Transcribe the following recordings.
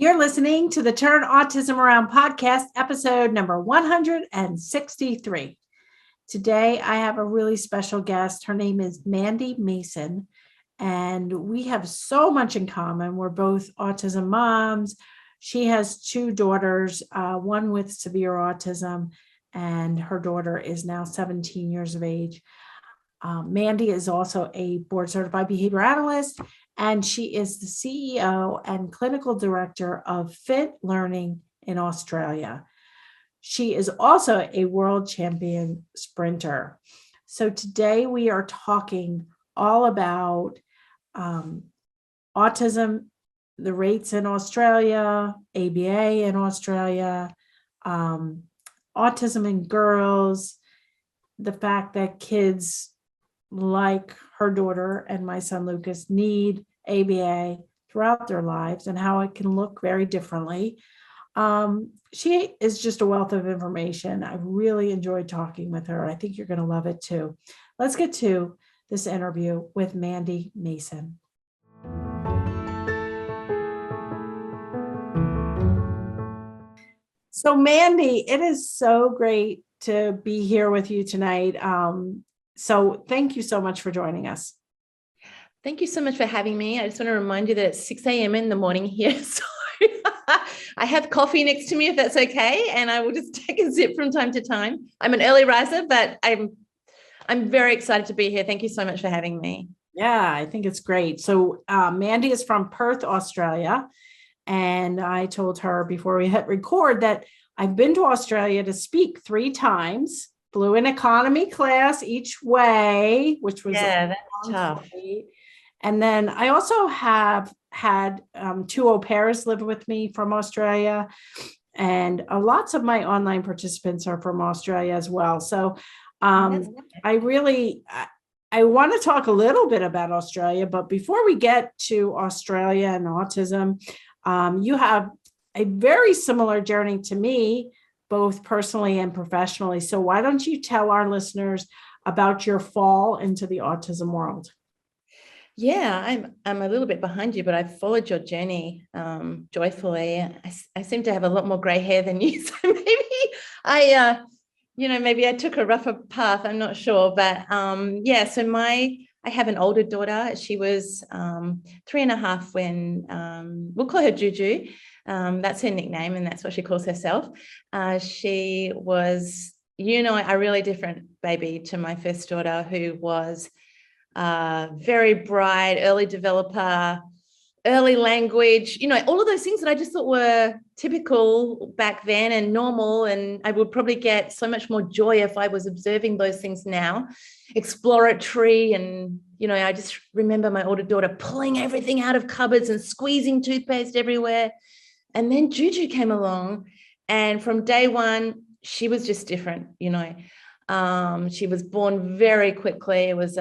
You're listening to the Turn Autism Around podcast, episode number 163. Today, I have a really special guest. Her name is Mandy Mason, and we have so much in common. We're both autism moms. She has two daughters, one with severe autism, and her daughter is now 17 years of age. Mandy is also a board certified behavior analyst, and she is the CEO and clinical director of Fit Learning in Australia. She is also a world champion sprinter. So today we are talking all about autism, the rates in Australia, ABA in Australia, autism in girls, the fact that kids like her daughter and my son Lucas need ABA throughout their lives and how it can look very differently. She is just a wealth of information. I really enjoyed talking with her. I think you're going to love it too. Let's get to this interview with Mandy Mason. So Mandy, it is so great to be here with you tonight. So thank you so much for joining us. Thank you so much for having me. I just want to remind you that it's 6 a.m. in the morning here. So I have coffee next to me, if that's okay. And I will just take a sip from time to time. I'm an early riser, but I'm very excited to be here. Thank you so much for having me. Yeah, I think it's great. So Mandy is from Perth, Australia. And I told her before we hit record that I've been to Australia to speak 3 times. Flew in economy class each way, which was that's tough. And then I also have had 2 au pairs live with me from Australia, and lots of my online participants are from Australia as well. So I want to talk a little bit about Australia, but before we get to Australia and autism, you have a very similar journey to me, both personally and professionally. So why don't you tell our listeners about your fall into the autism world? Yeah, I'm a little bit behind you, but I've followed your journey joyfully. I seem to have a lot more gray hair than you, so maybe I took a rougher path. I'm not sure, but So I have an older daughter. She was 3.5 when we'll call her JuJu. That's her nickname, and that's what she calls herself. She was, a really different baby to my first daughter, who was very bright, early developer, early language, all of those things that I just thought were typical back then and normal. And I would probably get so much more joy if I was observing those things now, exploratory. And, I just remember my older daughter pulling everything out of cupboards and squeezing toothpaste everywhere. And then JuJu came along, and from day one, she was just different, She was born very quickly. It was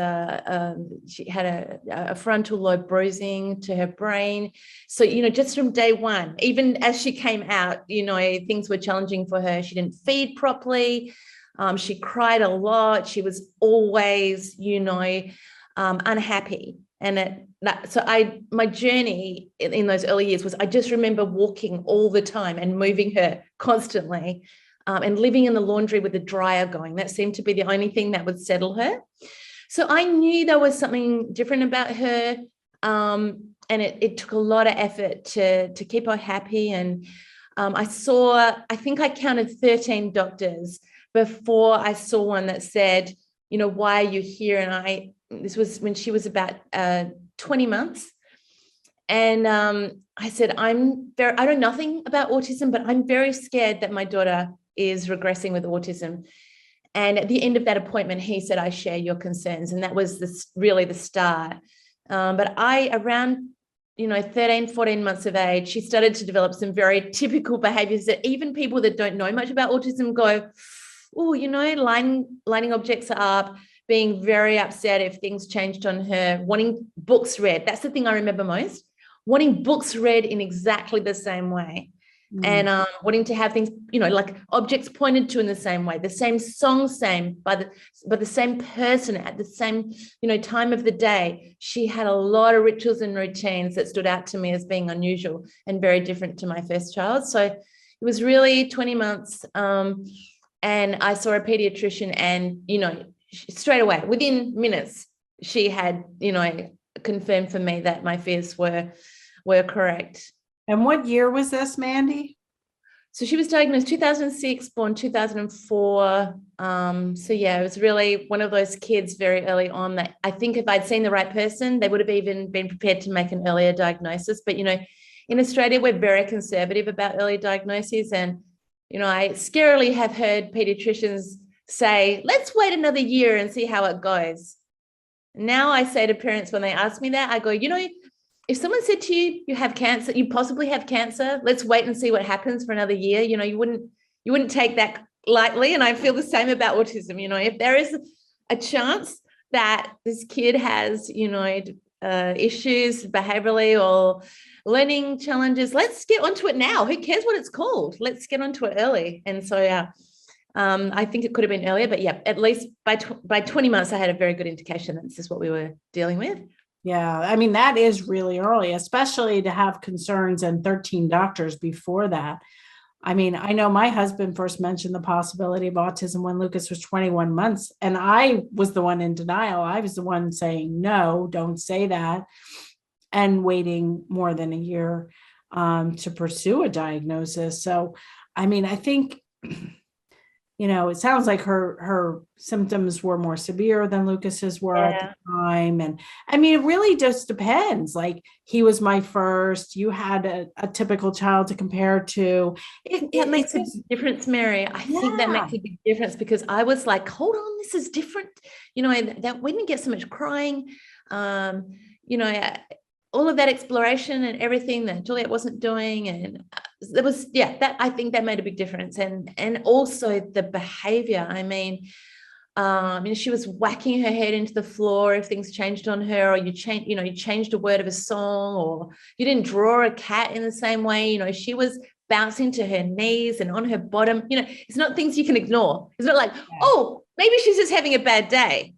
she had a frontal lobe bruising to her brain. So, just from day one, even as she came out, things were challenging for her. She didn't feed properly. She cried a lot. She was always, unhappy. And my journey in those early years was, I just remember walking all the time and moving her constantly, and living in the laundry with the dryer going. That seemed to be the only thing that would settle her. So I knew there was something different about her. And it took a lot of effort to keep her happy. And I think I counted 13 doctors before I saw one that said, why are you here? And this was when she was about 20 months. And I said, I know nothing about autism, but I'm very scared that my daughter is regressing with autism. And at the end of that appointment, he said, I share your concerns. And that was really the start. But around 13, 14 months of age, she started to develop some very typical behaviors that even people that don't know much about autism go, oh, lining objects up, being very upset if things changed on her, wanting books read. That's the thing I remember most, wanting books read in exactly the same way. and wanting to have things, like objects pointed to in the same way, the same song, by the same person at the same, time of the day. She had a lot of rituals and routines that stood out to me as being unusual and very different to my first child. So it was really 20 months. And I saw a pediatrician, and, straight away, within minutes, she had, confirmed for me that my fears were correct. And what year was this, Mandy? So she was diagnosed 2006, born 2004. So yeah, it was really one of those kids very early on that I think if I'd seen the right person, they would have even been prepared to make an earlier diagnosis. But, in Australia, we're very conservative about early diagnoses. And, I scarily have heard pediatricians say, let's wait another year and see how it goes. Now I say to parents when they ask me that, I go, if someone said to you, you have cancer, you possibly have cancer, let's wait and see what happens for another year. You wouldn't take that lightly. And I feel the same about autism. If there is a chance that this kid has, issues behaviorally or learning challenges, let's get onto it now. Who cares what it's called? Let's get onto it early. And so, I think it could have been earlier, but yeah, at least by 20 months, I had a very good indication that this is what we were dealing with. Yeah, I mean, that is really early, especially to have concerns and 13 doctors before that. I mean, I know my husband first mentioned the possibility of autism when Lucas was 21 months, and I was the one in denial. I was the one saying, no, don't say that, and waiting more than a year to pursue a diagnosis. So, I mean, I think, it sounds like her symptoms were more severe than Lucas's were at the time. And I mean, it really just depends. Like, he was my first, you had a typical child to compare to. It makes a difference, Mary. I think that makes a big difference, because I was like, hold on, this is different. That we didn't get so much crying. All of that exploration and everything that Juliet wasn't doing. And there was, that I think that made a big difference. And also the behavior. I mean, she was whacking her head into the floor if things changed on her, or you changed a word of a song, or you didn't draw a cat in the same way. She was bouncing to her knees and on her bottom. It's not things you can ignore. It's not like, oh, maybe she's just having a bad day.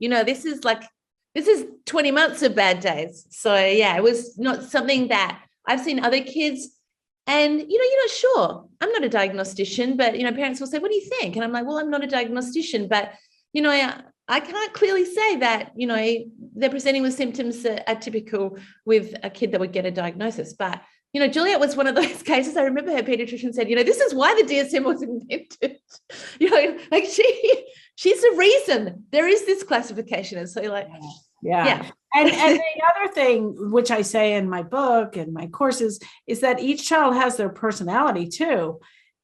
This is 20 months of bad days. So yeah, it was not something that I've seen other kids. And, you're not sure. I'm not a diagnostician, but, parents will say, what do you think? And I'm like, well, I'm not a diagnostician, but, I can't clearly say that, they're presenting with symptoms that are typical with a kid that would get a diagnosis. But, Juliet was one of those cases. I remember her pediatrician said, this is why the DSM was invented. She's the reason there is this classification. And so yeah. And the other thing, which I say in my book and my courses, is that each child has their personality too.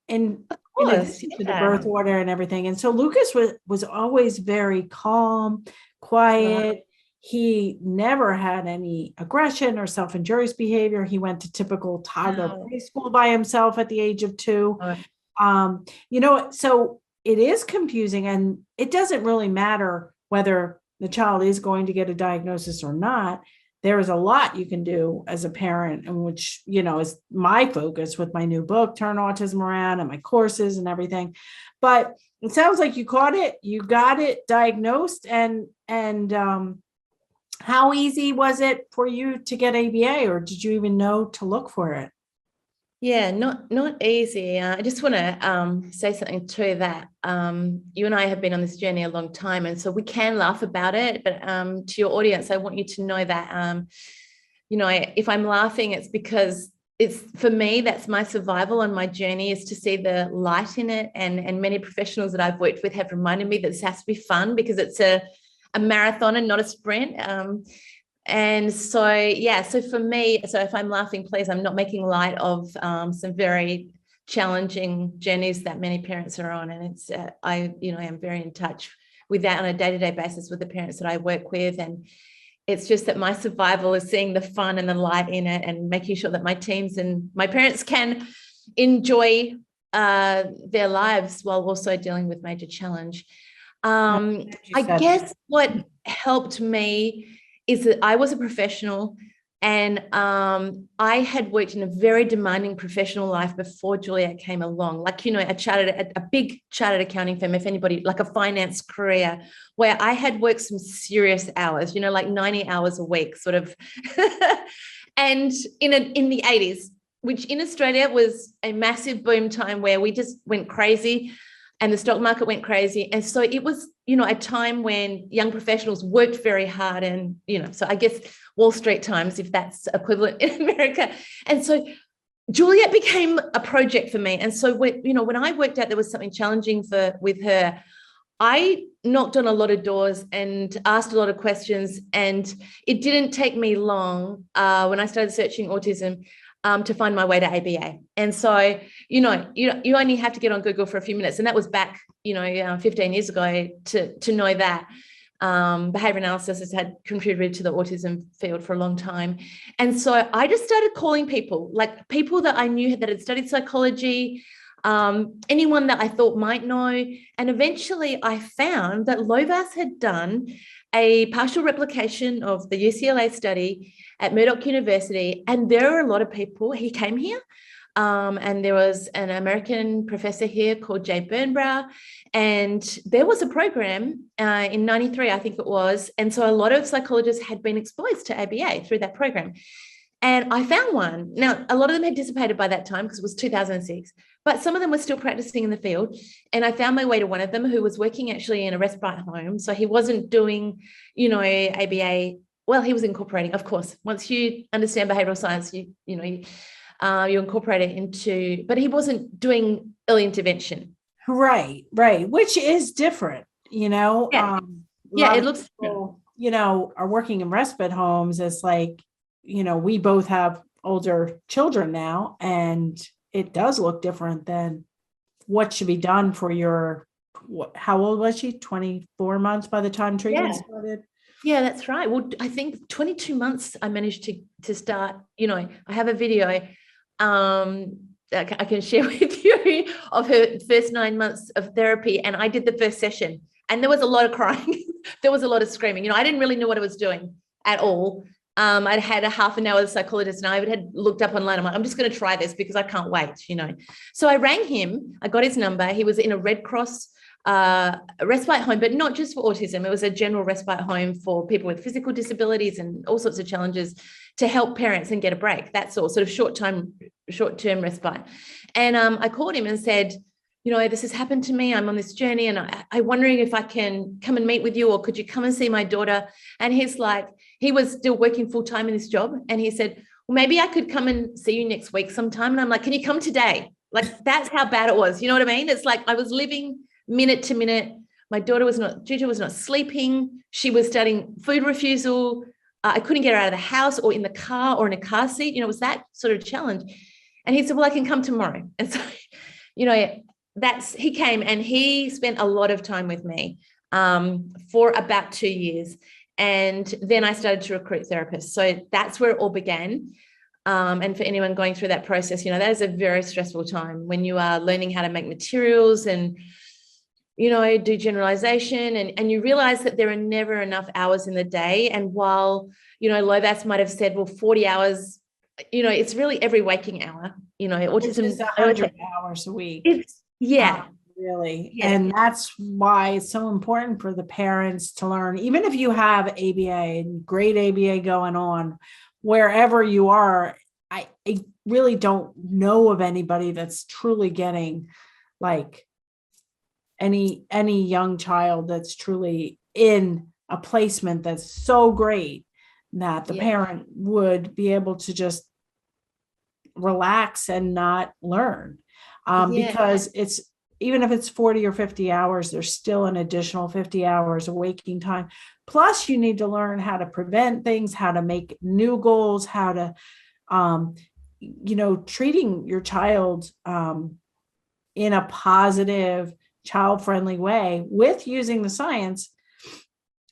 And in addition to the birth order and everything. And so Lucas was always very calm, quiet. He never had any aggression or self-injurious behavior. He went to typical toddler preschool by himself at the age of 2. So it is confusing, and it doesn't really matter whether the child is going to get a diagnosis or not. There is a lot you can do as a parent, and which, is my focus with my new book, Turn Autism Around, and my courses and everything. But it sounds like you caught it, you got it diagnosed, and how easy was it for you to get ABA, or did you even know to look for it? Yeah, not easy. I just want to say something too, that you and I have been on this journey a long time, and so we can laugh about it. But to your audience, I want you to know that if I'm laughing, it's because it's, for me, that's my survival on my journey, is to see the light in it. And many professionals that I've worked with have reminded me that this has to be fun, because it's a marathon and not a sprint. And so, so for me, so if I'm laughing, please, I'm not making light of some very challenging journeys that many parents are on. And it's, I am very in touch with that on a day-to-day basis with the parents that I work with. And it's just that my survival is seeing the fun and the light in it, and making sure that my teams and my parents can enjoy their lives while also dealing with major challenge. I guess what helped me is that I was a professional. And I had worked in a very demanding professional life before Juliet came along, like, a big chartered accounting firm, if anybody, like a finance career, where I had worked some serious hours, like 90 hours a week, sort of. And in the 80s, which in Australia was a massive boom time where we just went crazy and the stock market went crazy. And so it was, a time when young professionals worked very hard and, so I guess Wall Street times, if that's equivalent in America. And so Juliet became a project for me. And so when I worked out there was something challenging with her, I knocked on a lot of doors and asked a lot of questions. And it didn't take me long when I started searching autism to find my way to ABA. And so, you only have to get on Google for a few minutes. And that was back, 15 years ago to know that behavior analysis has had contributed to the autism field for a long time. And so I just started calling people, like people that I knew that had studied psychology, anyone that I thought might know. And eventually I found that Lovas had done a partial replication of the UCLA study at Murdoch University. And there are a lot of people, he came here, and there was an American professor here called Barbera, and there was a program in 93, I think it was. And so a lot of psychologists had been exposed to ABA through that program. And I found one. Now, a lot of them had dissipated by that time because it was 2006, but some of them were still practicing in the field. And I found my way to one of them who was working actually in a respite home. So he wasn't doing, ABA. Well, he was incorporating, of course. Once you understand behavioral science, you incorporate it into, but he wasn't doing early intervention. Right. Which is different, Yeah, it looks people, are working in respite homes. It's like, we both have older children now, and it does look different than what should be done for how old was she? 24 months by the time treatment started? Yeah, that's right. Well, I think 22 months I managed to start, I have a video I can share with you of her first 9 months of therapy. And I did the first session and there was a lot of crying. There was a lot of screaming. I didn't really know what I was doing at all. I'd had a half an hour with a psychologist and I had looked up online. I'm like, I'm just going to try this because I can't wait, So I rang him. I got his number. He was in a Red Cross respite home, but not just for autism. It was a general respite home for people with physical disabilities and all sorts of challenges to help parents and get a break. That's all, sort of short-term respite. And I called him and said, this has happened to me. I'm on this journey and I'm wondering if I can come and meet with you, or could you come and see my daughter? And he's like, he was still working full-time in this job. And he said, well, maybe I could come and see you next week sometime. And I'm like, can you come today? Like, that's how bad it was. You know what I mean? It's like I was living minute to minute. My daughter JuJu was not sleeping. She was studying food refusal. I couldn't get her out of the house or in the car or in a car seat. It was that sort of challenge. And he said, well, I can come tomorrow. And so, he came and he spent a lot of time with me for about 2 years. And then I started to recruit therapists. So that's where it all began. And for anyone going through that process, that is a very stressful time when you are learning how to make materials and, do generalization and you realize that there are never enough hours in the day. And while, Lovas might have said, well, 40 hours, it's really every waking hour, autism is 100 hours a week. Really. Yeah. And that's why it's so important for the parents to learn, even if you have ABA and great ABA going on, wherever you are. I really don't know of anybody that's truly getting like any young child that's truly in a placement that's so great that the parent would be able to just relax and not learn. Because it's, even if it's 40 or 50 hours, there's still an additional 50 hours of waking time. Plus you need to learn how to prevent things, how to make new goals, how to, treating your child in a positive, child-friendly way with using the science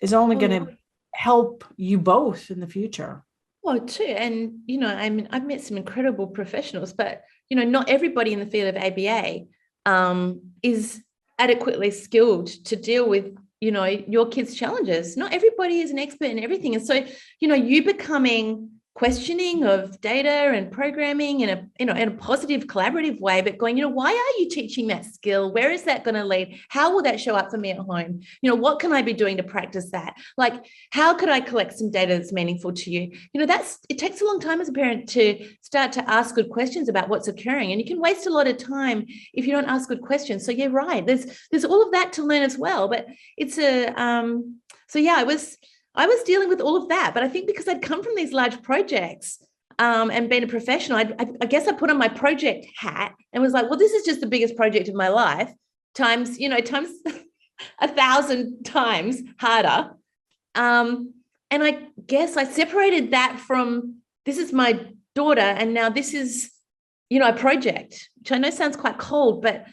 is only going to help you both in the future. Well, too. And, I've met some incredible professionals, but, not everybody in the field of ABA is adequately skilled to deal with, your kids' challenges. Not everybody is an expert in everything. And so, you becoming questioning of data and programming in a positive collaborative way, but going, why are you teaching that skill? Where is that going to lead? How will that show up for me at home? What can I be doing to practice that? Like, how could I collect some data that's meaningful to you? It takes a long time as a parent to start to ask good questions about what's occurring, and you can waste a lot of time if you don't ask good questions. So yeah, right. There's all of that to learn as well, but it's I was dealing with all of that, but I think because I'd come from these large projects and been a professional, I guess I put on my project hat and was like, well, this is just the biggest project of my life, times 1,000 times harder. And I guess I separated that from, this is my daughter, and now this is, a project, which I know sounds quite cold, but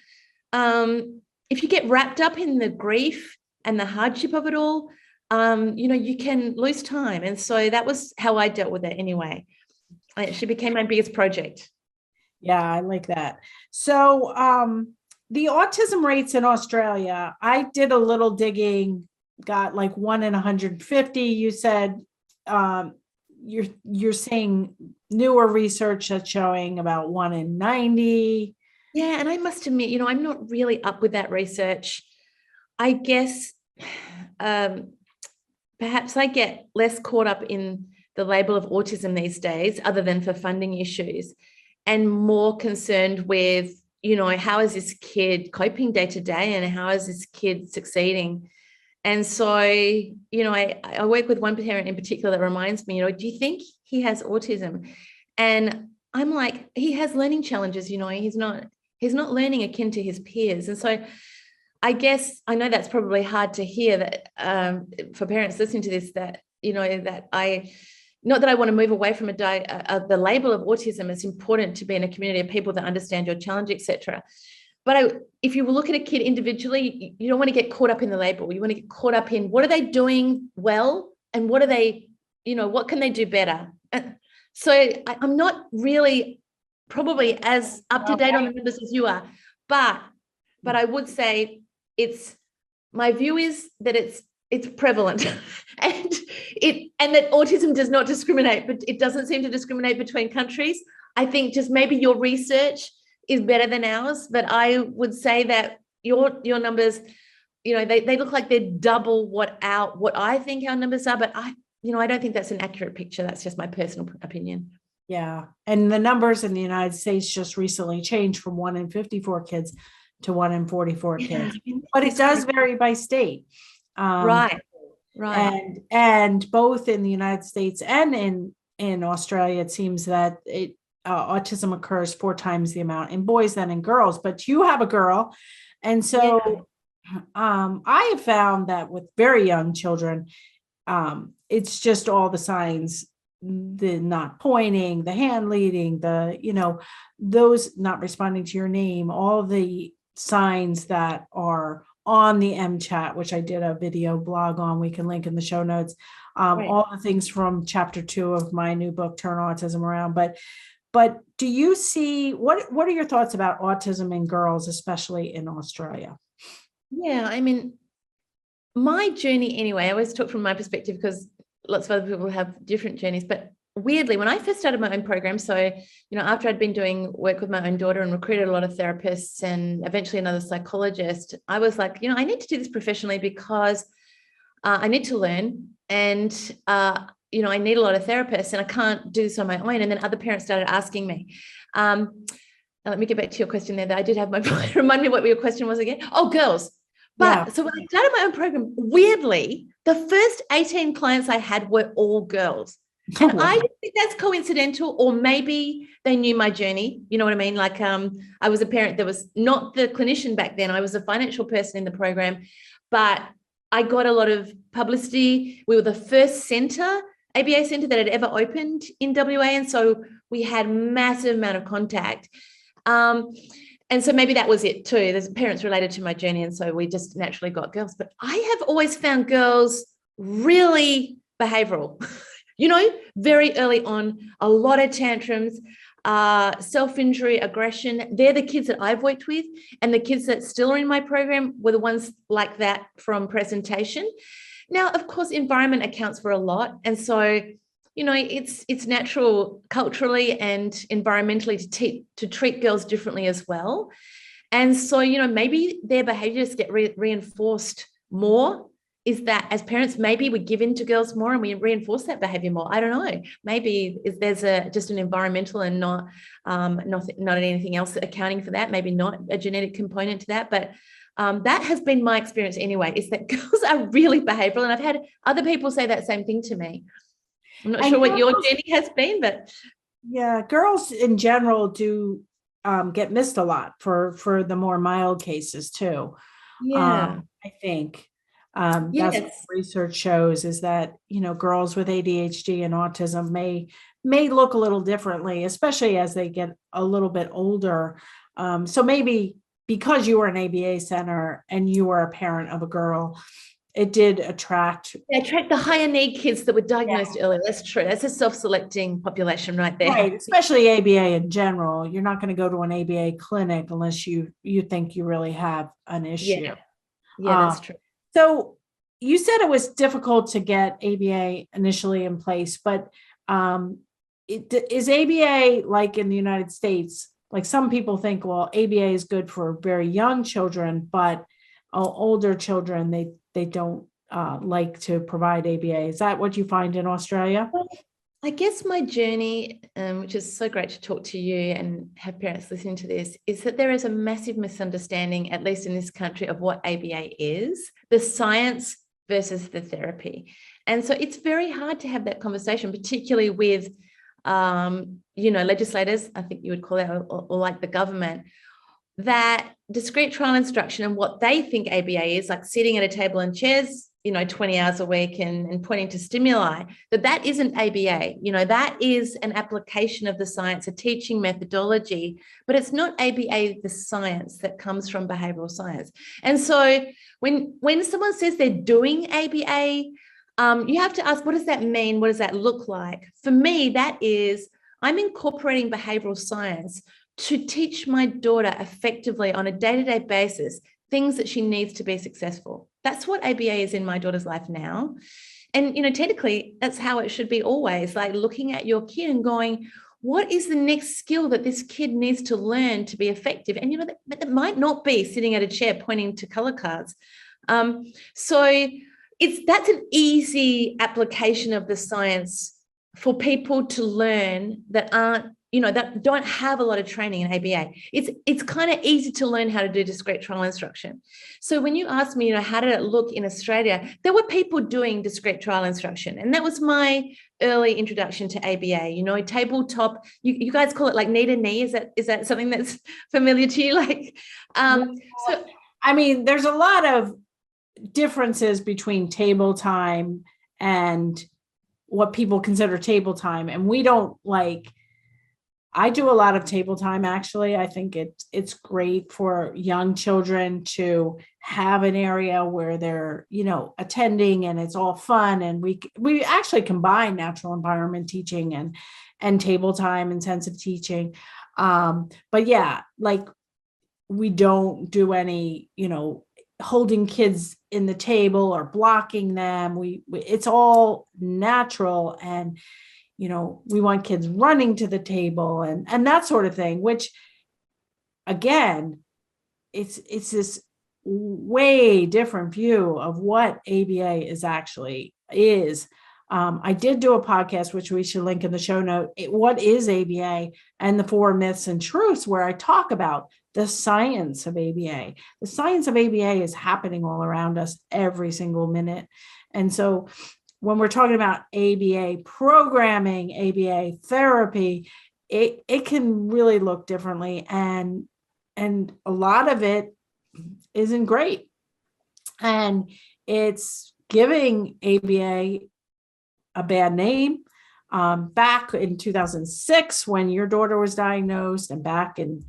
if you get wrapped up in the grief and the hardship of it all, you can lose time. And so that was how I dealt with it anyway. She became my biggest project. Yeah, I like that. So the autism rates in Australia, I did a little digging, got like 1 in 150. You said you're seeing newer research that's showing about 1 in 90. Yeah, and I must admit, I'm not really up with that research. I guess perhaps I get less caught up in the label of autism these days, other than for funding issues, and more concerned with, how is this kid coping day to day, and how is this kid succeeding? And so, I work with one parent in particular that reminds me, do you think he has autism? And I'm like, he has learning challenges, he's not learning akin to his peers. And so I guess I know that's probably hard to hear, that for parents listening to this, that, that not that I want to move away from the label of autism. It's important to be in a community of people that understand your challenge, etc. But if you look at a kid individually, you don't want to get caught up in the label. You want to get caught up in what are they doing well, and what are they, what can they do better? So I'm not really probably as up to date on the numbers as you are, but I would say my view is that it's prevalent and that autism does not discriminate, but it doesn't seem to discriminate between countries. I think just maybe your research is better than ours, but I would say that your numbers, they look like they're double what I think our numbers are, but I don't think that's an accurate picture. That's just my personal opinion. Yeah. And the numbers in the United States just recently changed from 1 in 54 kids to 1 in 44 kids, but it does vary by state. Right. And both in the United States and in Australia, it seems that autism occurs 4 times the amount in boys than in girls, but you have a girl. And so I have found that with very young children, it's just all the signs, the not pointing, the hand leading, those not responding to your name, all the signs that are on the MChat, which I did a video blog on, we can link in the show notes, all the things from chapter 2 of my new book, Turn Autism Around. But do you see, what are your thoughts about autism in girls, especially in Australia? Yeah, I mean, my journey anyway, I always talk from my perspective because lots of other people have different journeys, but weirdly, when I first started my own program, so, after I'd been doing work with my own daughter and recruited a lot of therapists and eventually another psychologist, I was like, I need to do this professionally because I need to learn, and, I need a lot of therapists, and I can't do this on my own. And then other parents started asking me. Now let me get back to your question there. That I did have my remind me what your question was again. Oh, girls. But so when I started my own program, weirdly, the first 18 clients I had were all girls. And I don't think that's coincidental, or maybe they knew my journey. You know what I mean? Like I was a parent that was not the clinician back then. I was a financial person in the program, but I got a lot of publicity. We were the first ABA centre that had ever opened in WA. And so we had massive amount of contact. And so maybe that was it too. There's parents related to my journey. And so we just naturally got girls. But I have always found girls really behavioural, very early on, a lot of tantrums, self-injury, aggression. They're the kids that I've worked with. And the kids that still are in my program were the ones like that from presentation. Now, of course, environment accounts for a lot. And so it's natural culturally and environmentally to treat girls differently as well. And so, maybe their behaviors get reinforced more. Is that as parents, maybe we give in to girls more and we reinforce that behavior more? I don't know. Maybe there's just an environmental and not anything else accounting for that. Maybe not a genetic component to that. But that has been my experience anyway, is that girls are really behavioral. And I've had other people say that same thing to me. I'm not sure what your journey has been, but. Yeah, girls in general do get missed a lot for the more mild cases too. Yeah. I think Yes. that's what research shows, is that, girls with ADHD and autism may look a little differently, especially as they get a little bit older. So maybe because you were an ABA center and you were a parent of a girl, it did attract the higher need kids that were diagnosed earlier. That's true. That's a self-selecting population right there. Right, especially ABA in general. You're not going to go to an ABA clinic unless you think you really have an issue. Yeah, that's true. So you said it was difficult to get ABA initially in place, but is ABA like in the United States? Like, some people think, well, ABA is good for very young children, but older children, they don't like to provide ABA. Is that what you find in Australia? Well, I guess my journey, which is so great to talk to you and have parents listening to this, is that there is a massive misunderstanding, at least in this country, of what ABA is, the science versus the therapy. And so it's very hard to have that conversation, particularly with, legislators, I think you would call it, or like the government, that discrete trial instruction and what they think ABA is, like sitting at a table and chairs, 20 hours a week and pointing to stimuli, that isn't ABA. That is an application of the science, a teaching methodology, but it's not ABA, the science that comes from behavioral science. And so when someone says they're doing ABA, you have to ask, what does that mean? What does that look like? For me, that is, I'm incorporating behavioral science to teach my daughter effectively on a day-to-day basis things that she needs to be successful. That's what ABA is in my daughter's life now. And, technically, that's how it should be always, like looking at your kid and going, what is the next skill that this kid needs to learn to be effective? And, that might not be sitting at a chair pointing to color cards. So that's an easy application of the science for people to learn that aren't, that don't have a lot of training in ABA. It's kind of easy to learn how to do discrete trial instruction. So when you ask me, how did it look in Australia, there were people doing discrete trial instruction. And that was my early introduction to ABA, tabletop, you guys call it like knee to knee. Is that something that's familiar to you? There's a lot of differences between table time and what people consider table time. And we don't I do a lot of table time, actually. I think it's great for young children to have an area where they're, attending and it's all fun. And we actually combine natural environment teaching and table time intensive teaching. But yeah, we don't do any, holding kids in the table or blocking them. It's all natural, and we want kids running to the table and that sort of thing, which again, it's this way different view of what ABA is. I did do a podcast, which we should link in the show note. What is ABA and the 4 myths and truths, where I talk about the science of ABA. The science of ABA is happening all around us every single minute. And so when we're talking about ABA programming, ABA therapy, it can really look differently. And a lot of it isn't great. And it's giving ABA a bad name. Back in 2006, when your daughter was diagnosed, and back in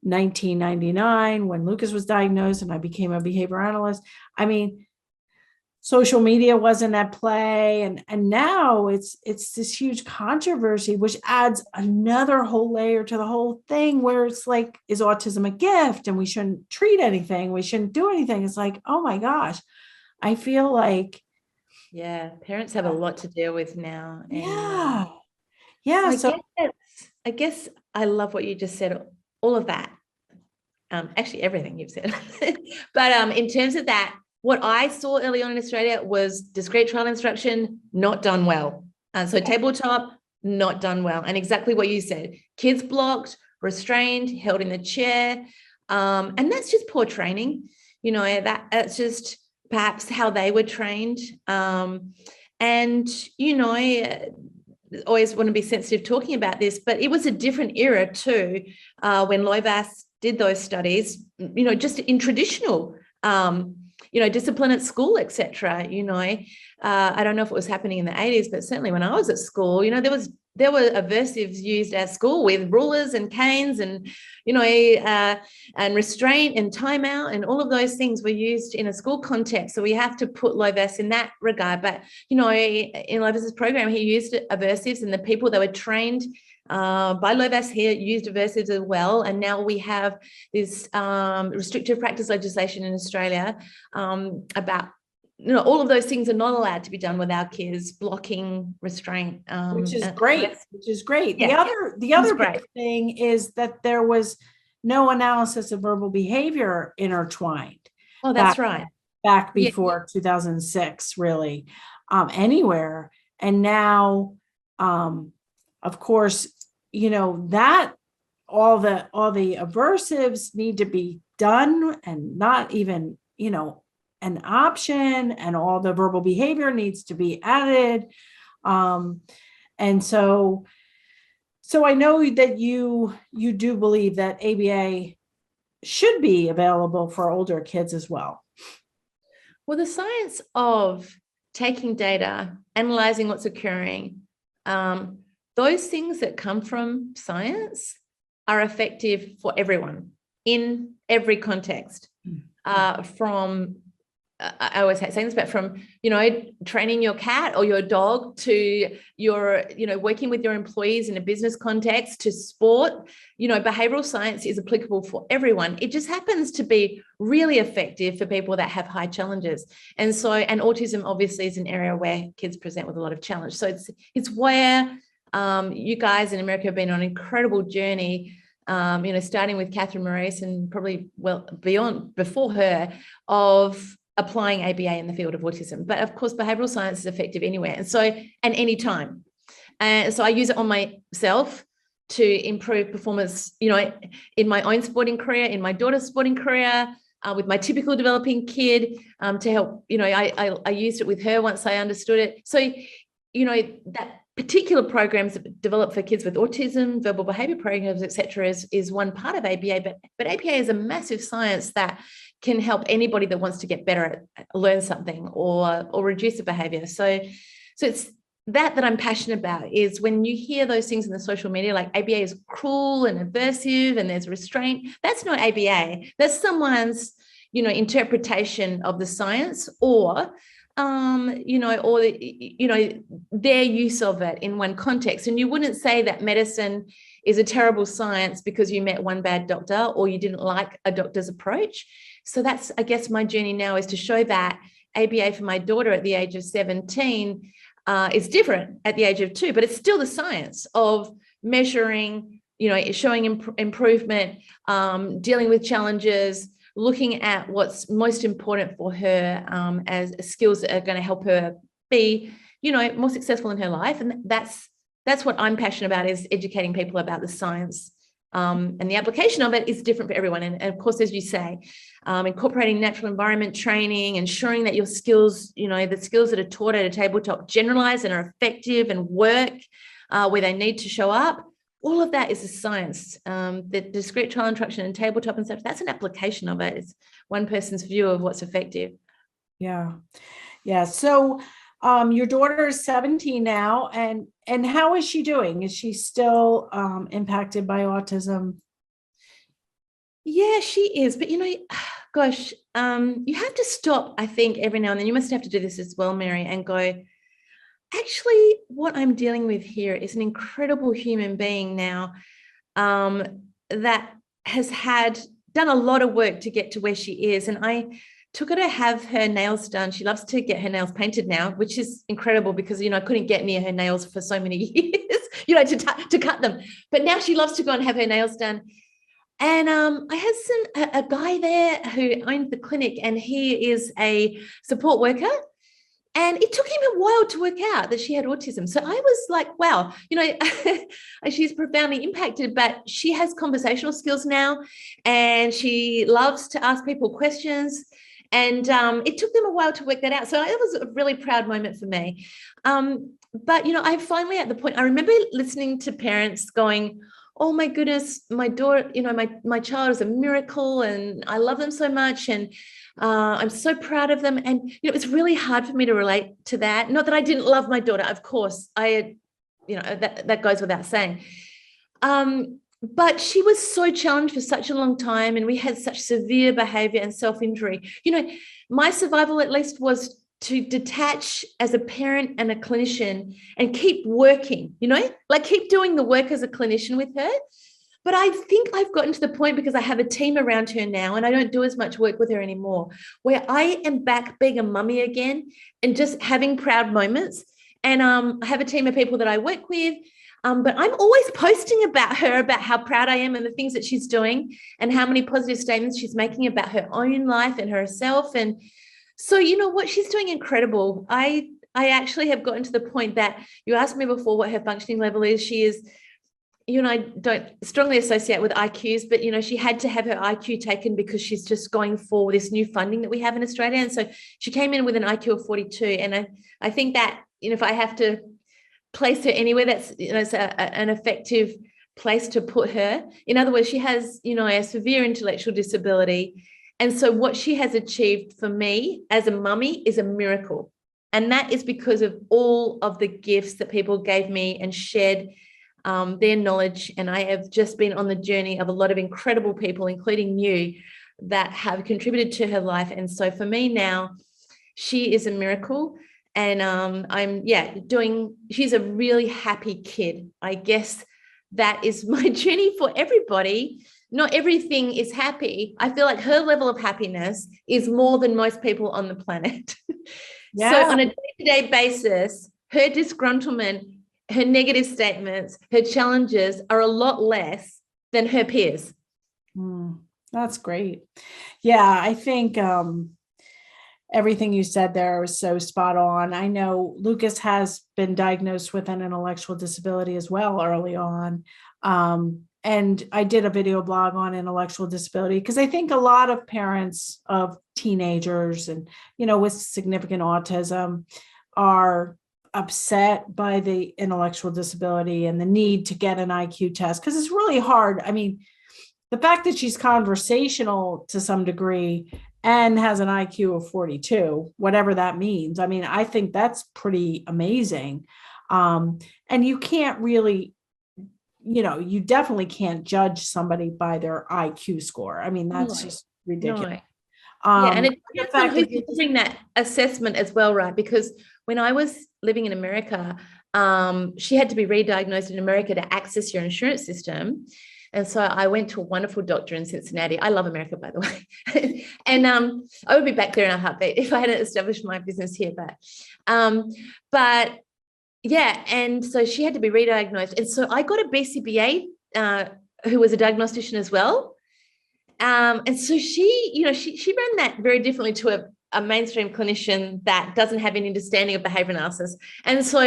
1999, when Lucas was diagnosed and I became a behavior analyst, social media wasn't at play. And now it's this huge controversy, which adds another whole layer to the whole thing, where it's like, is autism a gift and we shouldn't treat anything? We shouldn't do anything. It's like, oh my gosh, I feel like Yeah, parents have a lot to deal with now. Yeah. And Yeah. So I guess I love what you just said, all of that. Actually, everything you've said. But in terms of that, what I saw early on in Australia was discrete trial instruction not done well. So tabletop, not done well. And exactly what you said, kids blocked, restrained, held in the chair. And that's just poor training. That's just perhaps how they were trained. And, always want to be sensitive talking about this, but it was a different era too, when Lovaas did those studies, just in traditional, discipline at school, etc. I don't know if it was happening in the 80s, but certainly when I was at school, there were aversives used at school with rulers and canes and, and restraint and timeout, and all of those things were used in a school context. So we have to put Lovaas in that regard. But, in Lovaas's program, he used aversives, and the people that were trained by Lovaas here used aversives as well. And now we have this restrictive practice legislation in Australia about, all of those things are not allowed to be done with our kids, blocking, restraint. which is great. Yeah, The other big thing is that there was no analysis of verbal behavior intertwined. Oh, that's right. Back before 2006, really, anywhere. And now, of course, that all the aversives need to be done and not even, an option, and all the verbal behavior needs to be added. And so I know that you do believe that ABA should be available for older kids as well. Well, the science of taking data, analyzing what's occurring, those things that come from science are effective for everyone in every context. From I always say this, but from, training your cat or your dog to your, working with your employees in a business context to sport, behavioral science is applicable for everyone. It just happens to be really effective for people that have high challenges. And autism obviously is an area where kids present with a lot of challenge. So it's where you guys in America have been on an incredible journey, starting with Catherine Maurice and probably before her, of applying ABA in the field of autism. But of course, behavioral science is effective anywhere. And any time. And so I use it on myself to improve performance, in my own sporting career, in my daughter's sporting career, with my typical developing kid, to help, I used it with her once I understood it. So, that particular programs developed for kids with autism, verbal behavior programs, etc., is one part of ABA, but ABA is a massive science that can help anybody that wants to get better at learn something or reduce a behavior. So it's that I'm passionate about, is when you hear those things in the social media, like ABA is cruel and aversive and there's restraint. That's not ABA. That's someone's, interpretation of the science, or their use of it in one context. And you wouldn't say that medicine is a terrible science because you met one bad doctor or you didn't like a doctor's approach. So that's, I guess, my journey now, is to show that ABA for my daughter at the age of 17 is different at the age of 2, but it's still the science of measuring, showing improvement, dealing with challenges, looking at what's most important for her, as skills that are going to help her be, more successful in her life. And that's what I'm passionate about, is educating people about the science. And the application of it is different for everyone. And of course, as you say, incorporating natural environment training, ensuring that your skills, the skills that are taught at a tabletop generalize and are effective and work where they need to show up. All of that is a science. The discrete trial instruction and tabletop and stuff, that's an application of it. It's one person's view of what's effective. Yeah. So your daughter is 17 now, and how is she doing? Is she still impacted by autism? Yeah, she is. But, gosh, you have to stop, I think, every now and then. You must have to do this as well, Mary, and go, actually, what I'm dealing with here is an incredible human being now, that has done a lot of work to get to where she is. And took her to have her nails done. She loves to get her nails painted now, which is incredible because, I couldn't get near her nails for so many years, to cut them. But now she loves to go and have her nails done. And I had a guy there who owned the clinic, and he is a support worker. And it took him a while to work out that she had autism. So I was like, wow, she's profoundly impacted, but she has conversational skills now, and she loves to ask people questions. And it took them a while to work that out. So it was a really proud moment for me. But, I'm finally at the point, I remember listening to parents going, oh my goodness, my daughter, my child is a miracle and I love them so much. And I'm so proud of them. And, it's really hard for me to relate to that. Not that I didn't love my daughter. Of course, that goes without saying. But she was so challenged for such a long time, and we had such severe behavior and self-injury. My survival at least was to detach as a parent and a clinician and keep working, keep doing the work as a clinician with her. But I think I've gotten to the point, because I have a team around her now and I don't do as much work with her anymore, where I am back being a mummy again and just having proud moments. And I have a team of people that I work with. But I'm always posting about her, about how proud I am and the things that she's doing and how many positive statements she's making about her own life and herself. And so, what, she's doing incredible. I actually have gotten to the point that you asked me before what her functioning level is. She is, I don't strongly associate with IQs, but, she had to have her IQ taken because she's just going for this new funding that we have in Australia. And so she came in with an IQ of 42. And I think that, if I have to place her anywhere, that's, it's an effective place to put her. In other words, she has, a severe intellectual disability. And so what she has achieved for me as a mummy is a miracle. And that is because of all of the gifts that people gave me and shared their knowledge. And I have just been on the journey of a lot of incredible people, including you, that have contributed to her life. And so for me now, she is a miracle. And she's a really happy kid. I guess that is my journey for everybody. Not everything is happy. I feel like her level of happiness is more than most people on the planet. Yeah. So on a day-to-day basis, her disgruntlement, her negative statements, her challenges are a lot less than her peers. That's great. Yeah, I think everything you said there was so spot on. I know Lucas has been diagnosed with an intellectual disability as well early on. And I did a video blog on intellectual disability because I think a lot of parents of teenagers and, with significant autism are upset by the intellectual disability and the need to get an IQ test because it's really hard. I mean, the fact that she's conversational to some degree and has an IQ of 42, whatever that means. I mean, I think that's pretty amazing. And you can't really, you definitely can't judge somebody by their IQ score. I mean, that's just ridiculous. No. And it depends on who's doing that assessment as well, right? Because when I was living in America, she had to be re-diagnosed in America to access your insurance system. And so I went to a wonderful doctor in Cincinnati. I love America, by the way. And I would be back there in a heartbeat if I hadn't established my business here. But yeah, and so she had to be re-diagnosed. And so I got a BCBA who was a diagnostician as well. And so she ran that very differently to a mainstream clinician that doesn't have any understanding of behavior analysis. And so,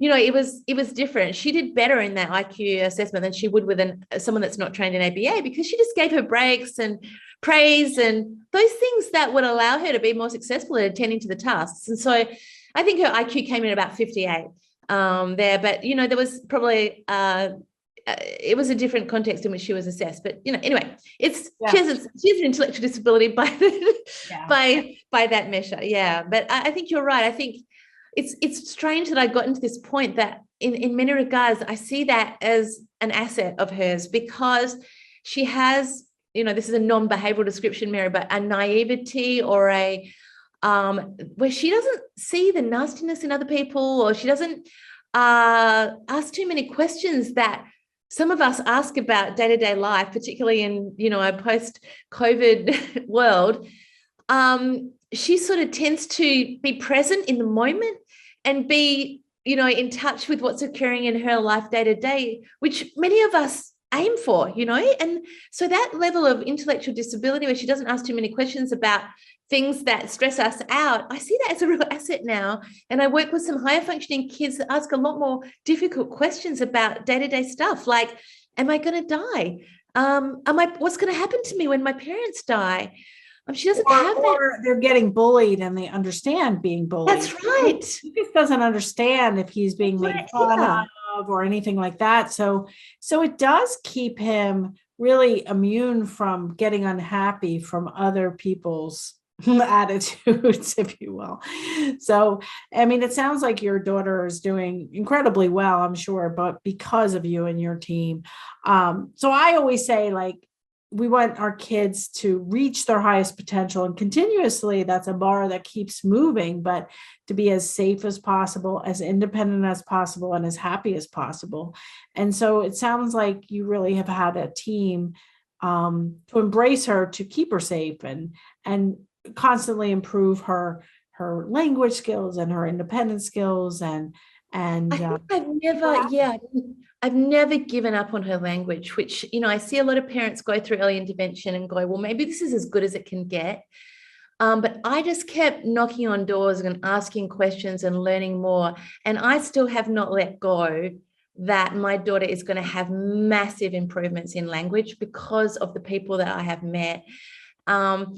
it was different. She did better in that IQ assessment than she would with someone that's not trained in ABA, because she just gave her breaks and praise and those things that would allow her to be more successful at attending to the tasks. And so I think her IQ came in about 58 there, but, there was probably, it was a different context in which she was assessed, but anyway, she has an intellectual disability by that measure. Yeah. But I think you're right. I think it's strange that I got into this point that in many regards, I see that as an asset of hers, because she has, this is a non-behavioral description, Mary, but a naivety or where she doesn't see the nastiness in other people, or she doesn't ask too many questions that some of us ask about day-to-day life, particularly in, a post-COVID world. she sort of tends to be present in the moment and be, in touch with what's occurring in her life day to day, which many of us aim for, and so that level of intellectual disability where she doesn't ask too many questions about things that stress us out, I see that as a real asset now. And I work with some higher functioning kids that ask a lot more difficult questions about day-to-day stuff, like, am I going to die? What's going to happen to me when my parents die? She doesn't have that. Or they're getting bullied and they understand being bullied. That's right. He just doesn't understand if he's being made fun of or anything like that. So it does keep him really immune from getting unhappy from other people's attitudes, if you will. So, I mean, it sounds like your daughter is doing incredibly well, I'm sure, but because of you and your team. So I always say, like, we want our kids to reach their highest potential, and continuously that's a bar that keeps moving, but to be as safe as possible, as independent as possible, and as happy as possible. And so it sounds like you really have had a team to embrace her, to keep her safe and constantly improve her language skills and her independent skills. And I think I've never given up on her language, which, I see a lot of parents go through early intervention and go, well, maybe this is as good as it can get. But I just kept knocking on doors and asking questions and learning more. And I still have not let go that my daughter is going to have massive improvements in language because of the people that I have met. And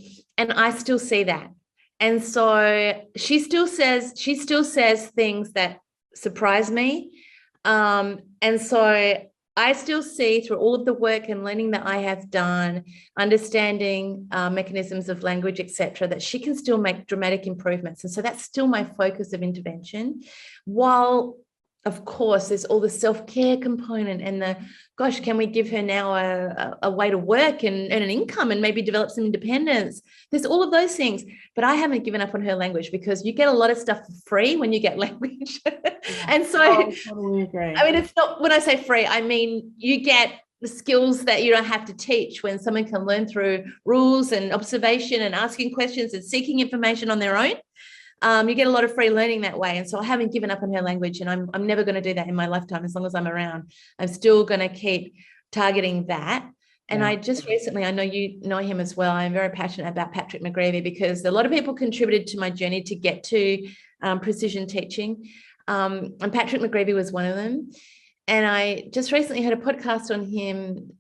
I still see that. And so she still says things that surprise me. And so I still see, through all of the work and learning that I have done, understanding mechanisms of language, etc., that she can still make dramatic improvements. And so that's still my focus of intervention, while, of course, there's all the self-care component and the, gosh, can we give her now a way to work and earn an income and maybe develop some independence? There's all of those things, but I haven't given up on her language, because you get a lot of stuff for free when you get language. And so, I totally agree. I mean, it's not, when I say free, I mean, you get the skills that you don't have to teach when someone can learn through rules and observation and asking questions and seeking information on their own. You get a lot of free learning that way. And so I haven't given up on her language, and I'm never going to do that in my lifetime. As long as I'm around, I'm still going to keep targeting that. And I just recently, I know you know him as well, I'm very passionate about Patrick McGreevy, because a lot of people contributed to my journey to get to precision teaching. And Patrick McGreevy was one of them. And I just recently had a podcast on him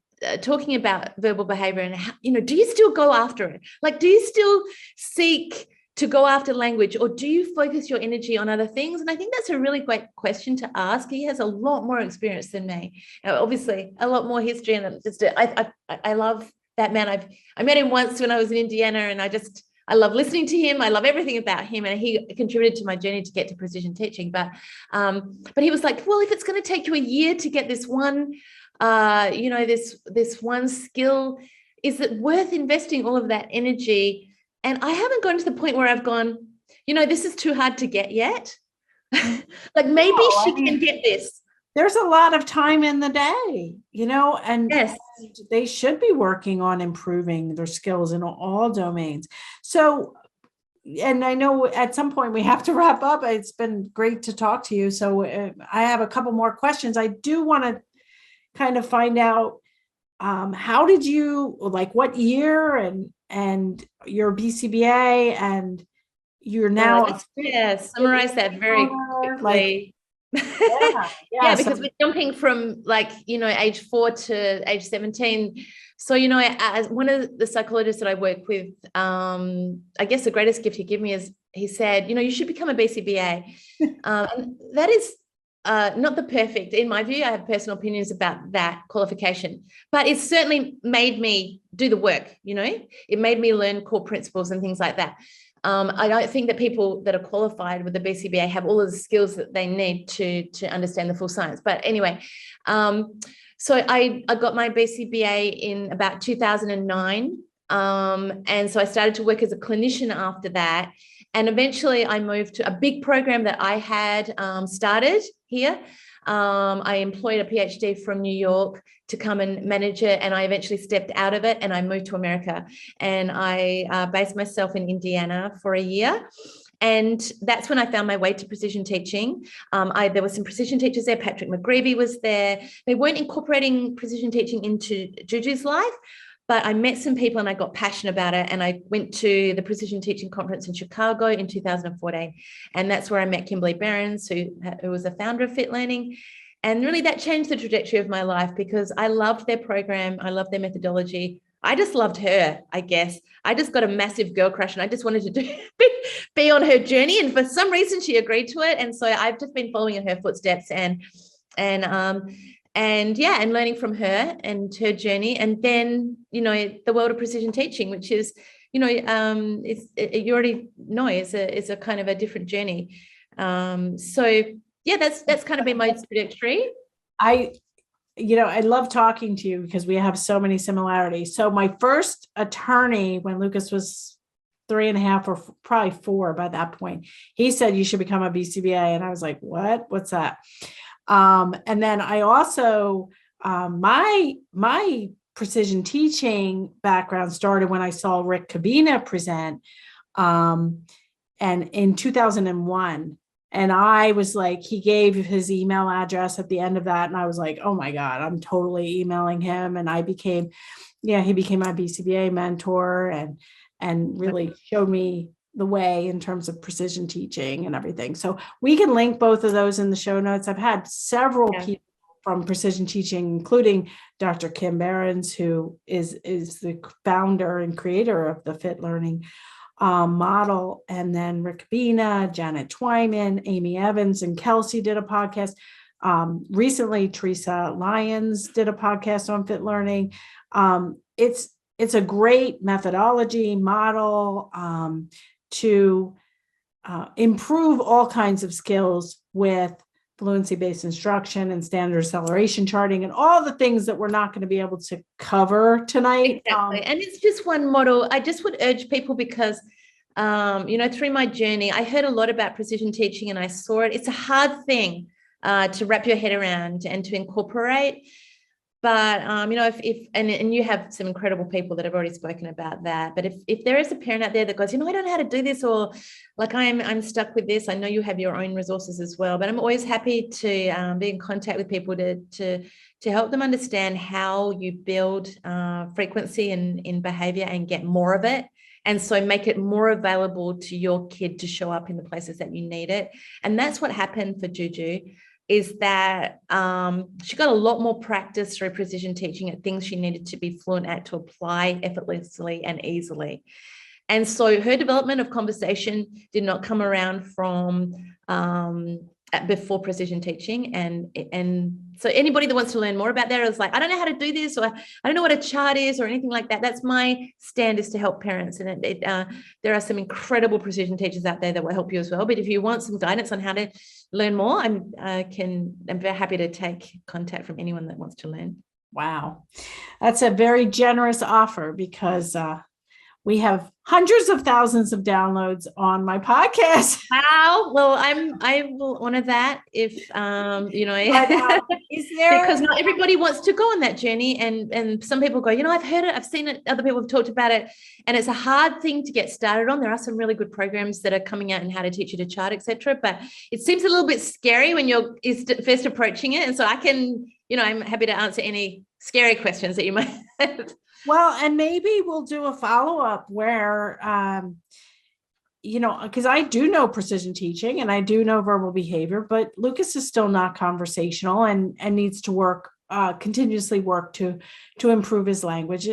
talking about verbal behavior and how, do you still go after it? Like, do you still seek to go after language, or do you focus your energy on other things? And I think that's a really great question to ask. He has a lot more experience than me, obviously a lot more history, and just I love that man. I met him once when I was in Indiana, and I love listening to him. I love everything about him, and he contributed to my journey to get to precision teaching. But he was like, well, if it's going to take you a year to get this one, this one skill, is it worth investing all of that energy? And I haven't gone to the point where I've gone, this is too hard to get yet. Like, maybe she can get this. There's a lot of time in the day, and yes, they should be working on improving their skills in all domains. So, and I know at some point we have to wrap up. It's been great to talk to you. So I have a couple more questions. I do want to kind of find out, how did you, like, what year and your BCBA, and you're now summarize that very quickly. Because we're jumping from age 4 to age 17. So, as one of the psychologists that I work with, I guess the greatest gift he gave me is, he said, you should become a BCBA. And that is not the perfect, in my view. I have personal opinions about that qualification, but it certainly made me do the work. It made me learn core principles and things like that. I don't think that people that are qualified with the BCBA have all of the skills that they need to understand the full science. But anyway, so I got my BCBA in about 2009. And so I started to work as a clinician after that. And eventually I moved to a big program that I had started here I employed a PhD from New York to come and manage it, and I eventually stepped out of it and I moved to America, and I based myself in Indiana for a year. And that's when I found my way to precision teaching. There were some precision teachers there. Patrick McGreevy was there. They weren't incorporating precision teaching into JuJu's life, but I met some people and I got passionate about it. And I went to the Precision Teaching Conference in Chicago in 2014. And that's where I met Kimberly Behrens, who was the founder of Fit Learning. And really that changed the trajectory of my life because I loved their program. I loved their methodology. I just loved her, I guess. I just got a massive girl crush and I just wanted to be on her journey. And for some reason, she agreed to it. And so I've just been following in her footsteps and learning from her and her journey. And then, the world of precision teaching, which is, you already know is a kind of a different journey. That's kind of been my trajectory. I love talking to you because we have so many similarities. So my first attorney, when Lucas was 3.5 or probably 4 by that point, he said, you should become a BCBA. And I was like, what's that? And then I also, my precision teaching background started when I saw Rick Cabina present, and in 2001. And I was like, he gave his email address at the end of that. And I was like, oh my God, I'm totally emailing him. And he became my BCBA mentor and really showed me the way in terms of precision teaching and everything. So we can link both of those in the show notes. I've had several people from precision teaching, including Dr. Kim Behrens, who is the founder and creator of the Fit Learning model, and then Rick Bina, Janet Twyman, Amy Evans, and Kelsey did a podcast. Recently, Teresa Lyons did a podcast on Fit Learning. It's a great methodology model to improve all kinds of skills with fluency-based instruction and standard acceleration charting and all the things that we're not going to be able to cover tonight. Exactly. And it's just one model. I just would urge people because, through my journey, I heard a lot about precision teaching and I saw it. It's a hard thing to wrap your head around and to incorporate. But, if you have some incredible people that have already spoken about that. But if there is a parent out there that goes, I don't know how to do this, or like I'm stuck with this, I know you have your own resources as well. But I'm always happy to be in contact with people to help them understand how you build frequency in behavior and get more of it. And so make it more available to your kid to show up in the places that you need it. And that's what happened for JuJu. Is that she got a lot more practice through precision teaching at things she needed to be fluent at to apply effortlessly and easily. And so her development of conversation did not come around from before precision teaching. And so anybody that wants to learn more about that is like, I don't know how to do this, or I don't know what a chart is or anything like that. That's my stand, is to help parents. And there are some incredible precision teachers out there that will help you as well. But if you want some guidance on how to learn more, I'm very happy to take contact from anyone that wants to learn. Wow. That's a very generous offer because we have hundreds of thousands of downloads on my podcast. Wow. Well, I will honor that if, is there, because not everybody wants to go on that journey. And some people go, I've heard it, I've seen it, other people have talked about it. And it's a hard thing to get started on. There are some really good programs that are coming out and how to teach you to chart, etc. But it seems a little bit scary when you're first approaching it. And so I can, I'm happy to answer any scary questions that you might have. Well, and maybe we'll do a follow-up where, because I do know precision teaching and I do know verbal behavior, but Lucas is still not conversational and needs to continuously work to improve his language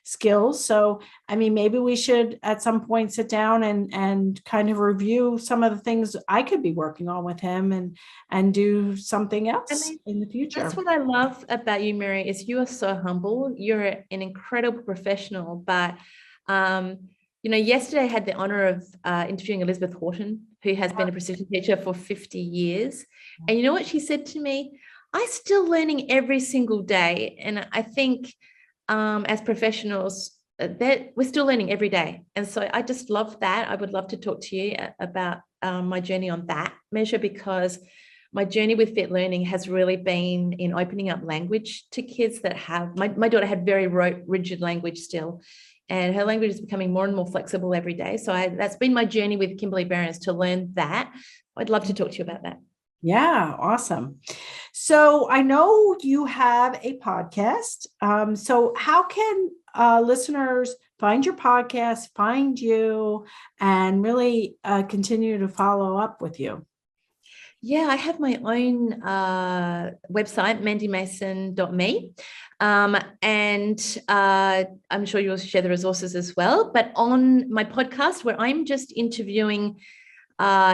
skills. So, maybe we should at some point sit down and kind of review some of the things I could be working on with him and do something else in the future. That's what I love about you, Mary, is you are so humble. You're an incredible professional. But, yesterday I had the honor of interviewing Elizabeth Horton, who has been a precision teacher for 50 years. And you know what she said to me? I'm still learning every single day. And I think as professionals, that we're still learning every day. And so I just love that. I would love to talk to you about my journey on that measure, because my journey with fit learning has really been in opening up language to kids that have, my daughter had very rigid language still, and her language is becoming more and more flexible every day. So that's been my journey with Kimberly Barons, to learn that. I'd love to talk to you about that. Yeah, awesome. So I know you have a podcast. So how can listeners find your podcast, find you, and really continue to follow up with you? Yeah, I have my own website, mandymason.me. And I'm sure you'll share the resources as well. But on my podcast, where I'm just interviewing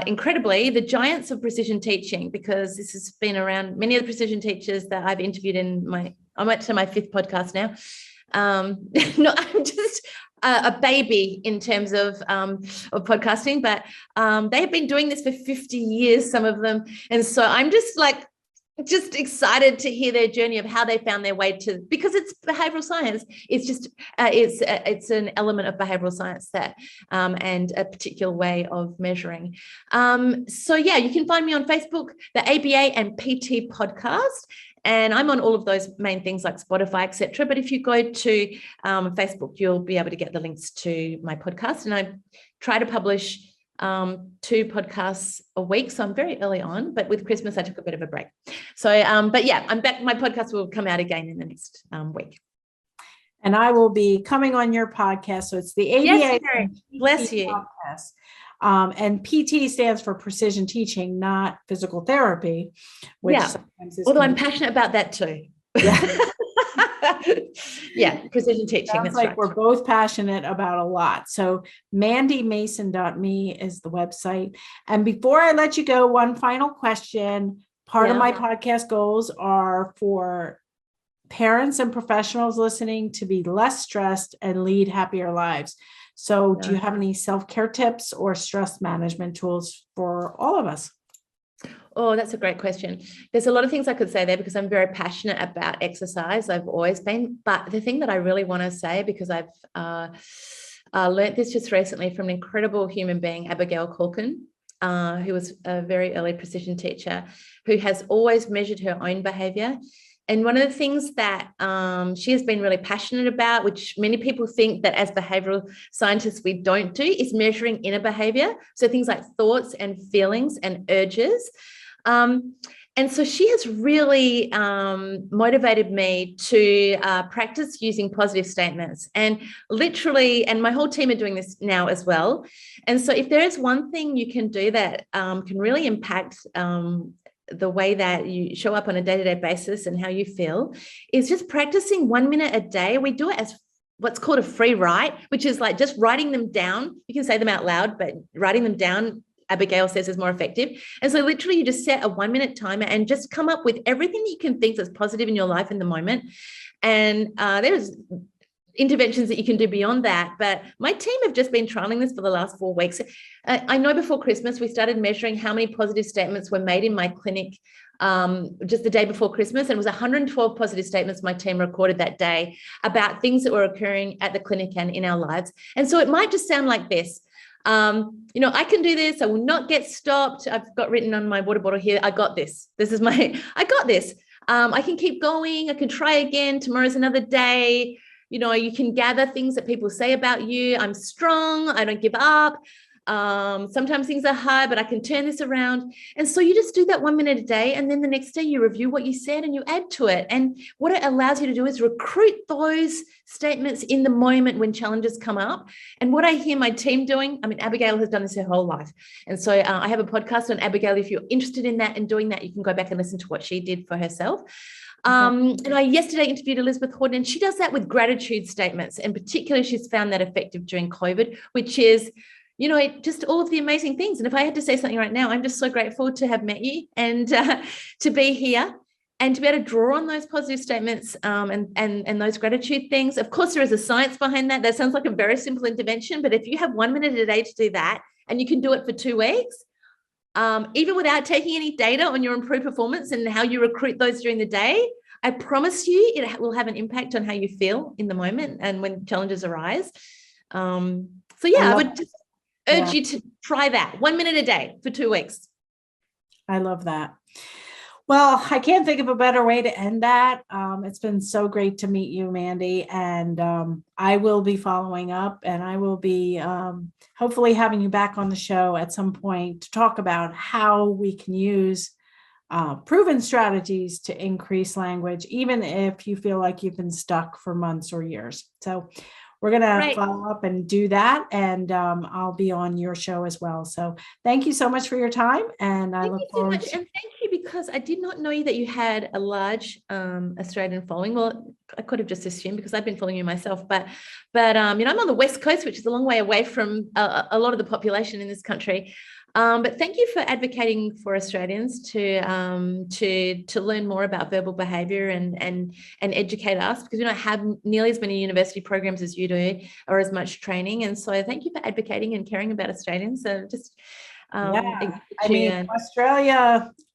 incredibly the giants of precision teaching, because this has been around, many of the precision teachers that I've interviewed I'm up to my 5th podcast now. No, I'm just a baby in terms of podcasting, but they have been doing this for 50 years, some of them. And so I'm just excited to hear their journey of how they found their way to, because it's behavioral science. It's just, it's an element of behavioral science that, and a particular way of measuring. So yeah, you can find me on Facebook, the ABA and PT podcast. And I'm on all of those main things like Spotify, etc. But if you go to Facebook, you'll be able to get the links to my podcast. And I try to publish 2 podcasts a week. So I'm very early on, but with Christmas, I took a bit of a break. So, but yeah, I'm back. My podcast will come out again in the next week. And I will be coming on your podcast. So it's the ABA. Yes, bless you. Podcast. And PT stands for precision teaching, not physical therapy. Which sometimes is although I'm passionate about that too. Yeah. Yeah, precision teaching. Sounds that's like right. We're both passionate about a lot. So mandymason.me is the website. And before I let you go, one final question. Part of my podcast goals are for parents and professionals listening to be less stressed and lead happier lives. So do you have any self-care tips or stress management tools for all of us? Oh, that's a great question. There's a lot of things I could say there, because I'm very passionate about exercise. I've always been. But the thing that I really want to say, because I've learnt this just recently from an incredible human being, Abigail Corkin, who was a very early precision teacher, who has always measured her own behavior. And one of the things that she has been really passionate about, which many people think that as behavioral scientists we don't do, is measuring inner behavior. So things like thoughts and feelings and urges. And so she has really motivated me to practice using positive statements, and literally, and my whole team are doing this now as well. And so if there is one thing you can do that can really impact the way that you show up on a day-to-day basis and how you feel, is just practicing 1 minute a day. We do it as what's called a free write, which is like just writing them down. You can say them out loud, but writing them down, Abigail says, is more effective. And so literally you just set a 1 minute timer and just come up with everything that you can think that's positive in your life in the moment. And there's interventions that you can do beyond that. But my team have just been trialing this for the last 4 weeks. I know before Christmas, we started measuring how many positive statements were made in my clinic just the day before Christmas. And it was 112 positive statements my team recorded that day about things that were occurring at the clinic and in our lives. And so it might just sound like this. I can do this. I will not get stopped. I've got written on my water bottle here, I got this. I got this. I can keep going. I can try again. Tomorrow's another day. You can gather things that people say about you. I'm strong. I don't give up. Sometimes things are hard, but I can turn this around. And so you just do that 1 minute a day. And then the next day you review what you said and you add to it. And what it allows you to do is recruit those statements in the moment when challenges come up. And what I hear my team doing, Abigail has done this her whole life. And so I have a podcast on Abigail. If you're interested in that and doing that, you can go back and listen to what she did for herself. And I yesterday interviewed Elizabeth Horton, and she does that with gratitude statements. And particularly, she's found that effective during COVID, which is, just all of the amazing things. And if I had to say something right now, I'm just so grateful to have met you and to be here and to be able to draw on those positive statements and those gratitude things. Of course, there is a science behind that. That sounds like a very simple intervention, but if you have 1 minute a day to do that, and you can do it for 2 weeks, even without taking any data on your improved performance and how you recruit those during the day, I promise you it will have an impact on how you feel in the moment and when challenges arise. I would just urge you to try that 1 minute a day for 2 weeks. I love that. Well, I can't think of a better way to end that. It's been so great to meet you, Mandy, and I will be following up, and I will be hopefully having you back on the show at some point to talk about how we can use proven strategies to increase language, even if you feel like you've been stuck for months or years. So we're going to follow up and do that. And I'll be on your show as well. So thank you so much for your time. And I look forward to. And thank you, because I did not know that you had a large Australian following. Well, I could have just assumed because I've been following you myself. But I'm on the West Coast, which is a long way away from a lot of the population in this country. But thank you for advocating for Australians to learn more about verbal behaviour and educate us, because we don't have nearly as many university programs as you do, or as much training. And so thank you for advocating and caring about Australians. So just Australia,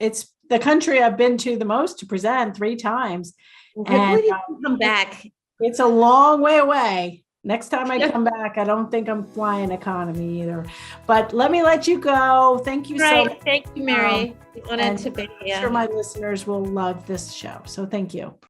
it's the country I've been to the most to present 3 times. Hopefully you can come back. It's a long way away. Next time I come back, I don't think I'm flying economy either. But let me let you go. Thank you so much. Thank you, Mary. Honored to be here. I'm sure my listeners will love this show. So thank you.